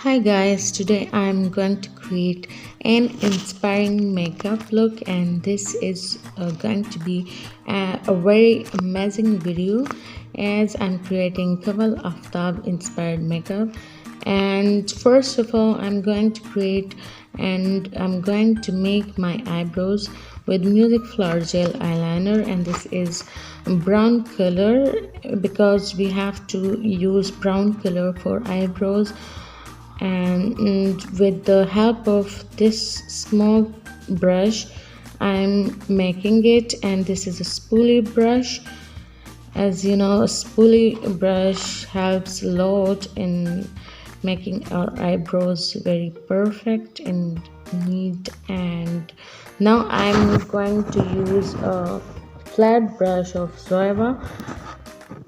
Hi guys, today I'm going to create an inspiring makeup look, and this is going to be a very amazing video as I'm creating Kanwal Aftab inspired makeup. And first of all, I'm going to create and I'm going to make my eyebrows with Music Flower Gel eyeliner, and this is brown color because we have to use brown color for eyebrows. And with the help of this small brush I'm making it, and this is a spoolie brush. As you know, a spoolie brush helps a lot in making our eyebrows very perfect and neat. And now I'm going to use a flat brush of Zoeva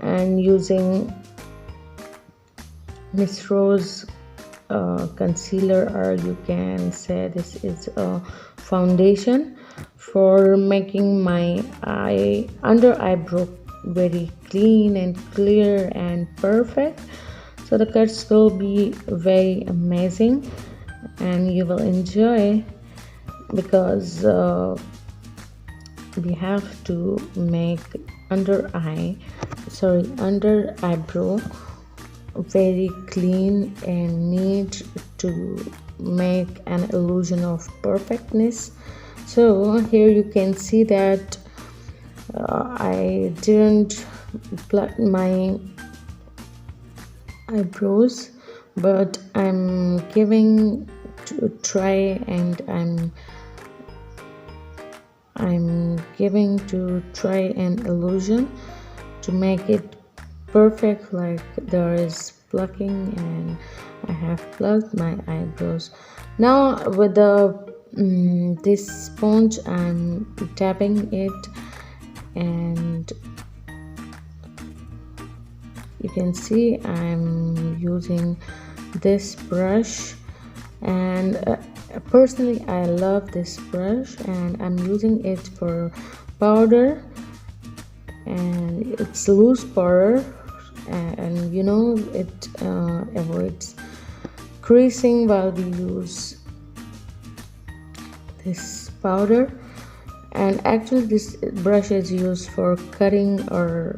and using Miss Rose concealer, or you can say this is a foundation for making my under eyebrow very clean and clear and perfect. So the cuts will be very amazing and you will enjoy, because we have to make under eyebrow very clean and neat to make an illusion of perfectness. So here you can see that I didn't pluck my eyebrows, but I'm giving to try, and I'm giving to try an illusion to make it perfect, like there is plucking, and I have plucked my eyebrows. Now with the this sponge I'm tapping it, and you can see I'm using this brush, and personally I love this brush, and I'm using it for powder, and it's loose powder, and you know it avoids creasing while we use this powder. And actually this brush is used for cutting our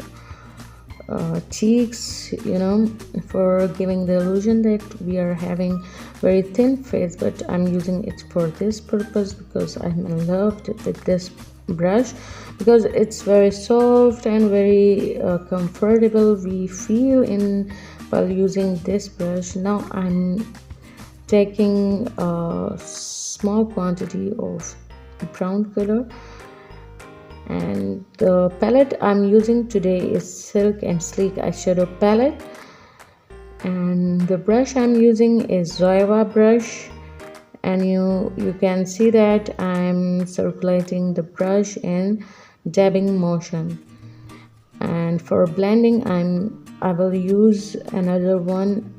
cheeks, you know, for giving the illusion that we are having very thin face, but I'm using it for this purpose because I'm in love with this brush, because it's very soft and very comfortable we feel in while using this brush. Now I'm taking a small quantity of brown color, and the palette I'm using today is Silk and Sleek eyeshadow palette, and the brush I'm using is Zoeva brush. And you can see that I'm circulating the brush in dabbing motion. And for blending I will use another one,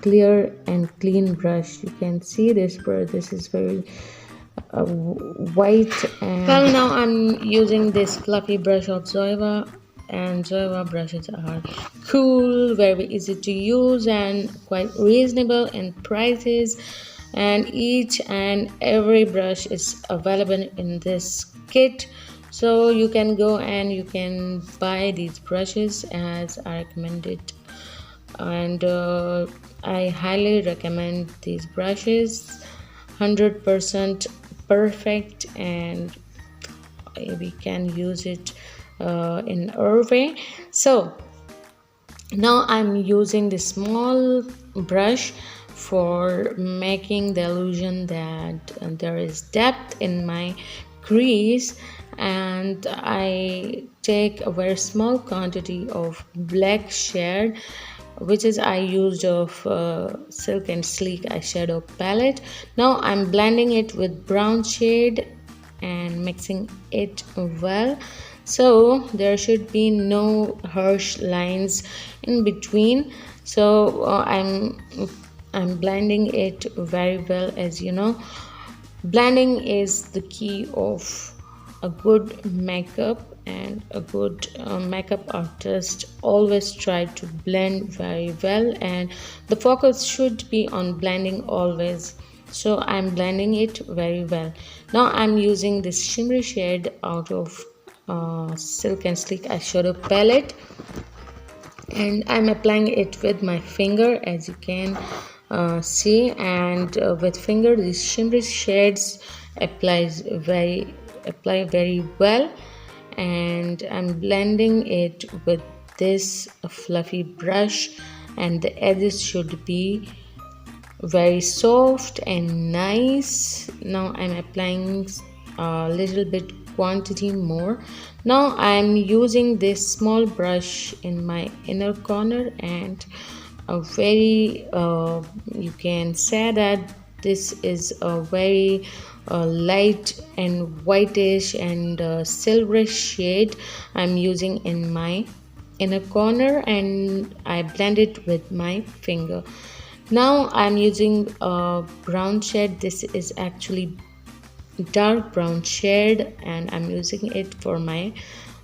clear and clean brush. You can see this brush, this is very white. And well, now I'm using this fluffy brush of Zoeva, and Zoeva brushes are cool, very easy to use, and quite reasonable in prices, and each and every brush is available in this kit. So you can go and you can buy these brushes as I recommended, and I highly recommend these brushes. 100% perfect, and we can use it in our way. So now I'm using the small brush for making the illusion that there is depth in my crease, and I take a very small quantity of black shade, which is I used of Silk and Sleek eyeshadow palette. Now I'm blending it with brown shade and mixing it well, so there should be no harsh lines in between. So I'm blending it very well. As you know, blending is the key of a good makeup, and a good makeup artist always try to blend very well, and the focus should be on blending always. So I'm blending it very well. Now I'm using this shimmery shade out of Silk and Sleek eyeshadow palette, and I'm applying it with my finger, as you can see. And with finger, these shimmery shades apply very well, and I'm blending it with this fluffy brush, and the edges should be very soft and nice. Now I'm applying a little bit quantity more. Now I'm using this small brush in my inner corner, and a very you can say that this is a very light and whitish and silverish shade I'm using in my inner corner, and I blend it with my finger. Now I'm using a brown shade. This is actually dark brown shade, and I'm using it for my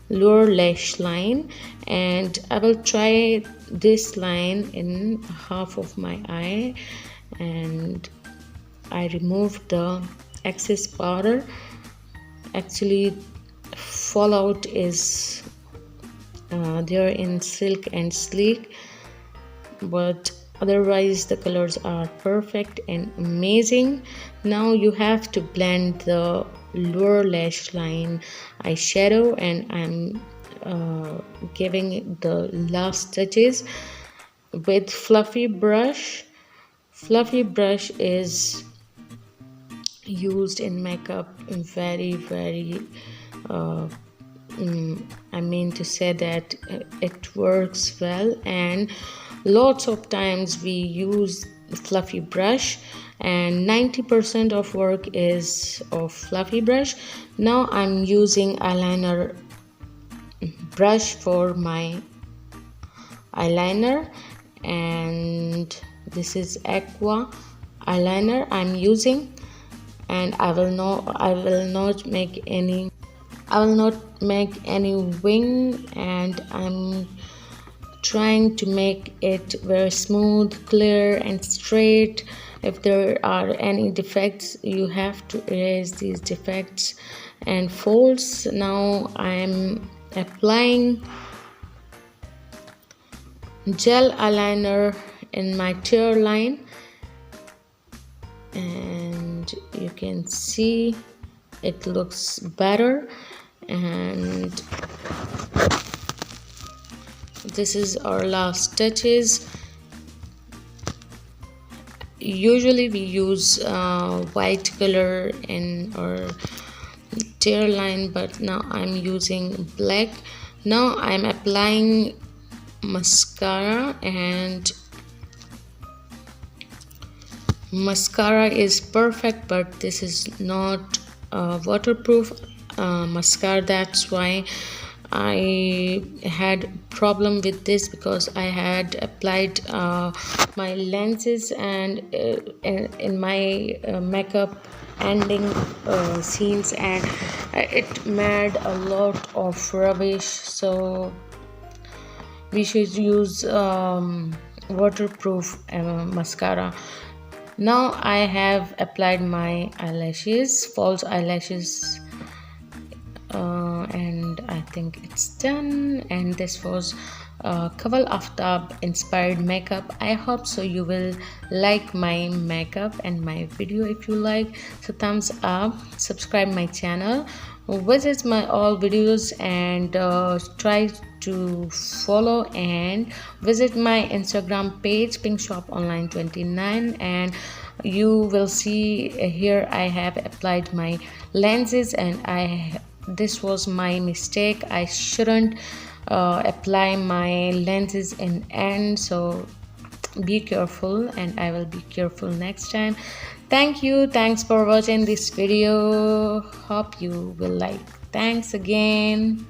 lower lash line, and I will try this line in half of my eye, and I removed the excess powder. Actually, fallout is there in Silk and Sleek, but otherwise the colors are perfect and amazing. Now you have to blend the lower lash line eyeshadow, and I'm giving the last touches with fluffy brush. Fluffy brush is used in makeup very I mean to say that it works well, and lots of times we use fluffy brush, and 90% of work is of fluffy brush. Now I'm using eyeliner brush for my eyeliner, and this is aqua eyeliner I'm using, and I will not make any wing, and I'm trying to make it very smooth, clear and straight. If there are any defects, you have to erase these defects and folds. Now I'm applying gel eyeliner in my tear line, and you can see it looks better. And this is our last touches. Usually we use white color in our tear line, but now I'm using black. Now I'm applying mascara, and mascara is perfect, but this is not waterproof mascara. That's why I had problem with this, because I had applied my lenses and in my makeup ending scenes, and it made a lot of rubbish. So we should use waterproof mascara. Now I have applied my eyelashes, false eyelashes, and I think it's done. And this was Kanwal Aftab inspired makeup. I hope so you will like my makeup and my video. If you like, so thumbs up, subscribe my channel, visit my all videos, and try to follow and visit my Instagram page Pink Shop Online 29, and you will see here I have applied my lenses, and this was my mistake. I shouldn't apply my lenses in end, so be careful, and I will be careful next time. Thanks for watching this video. Hope you will like. Thanks again.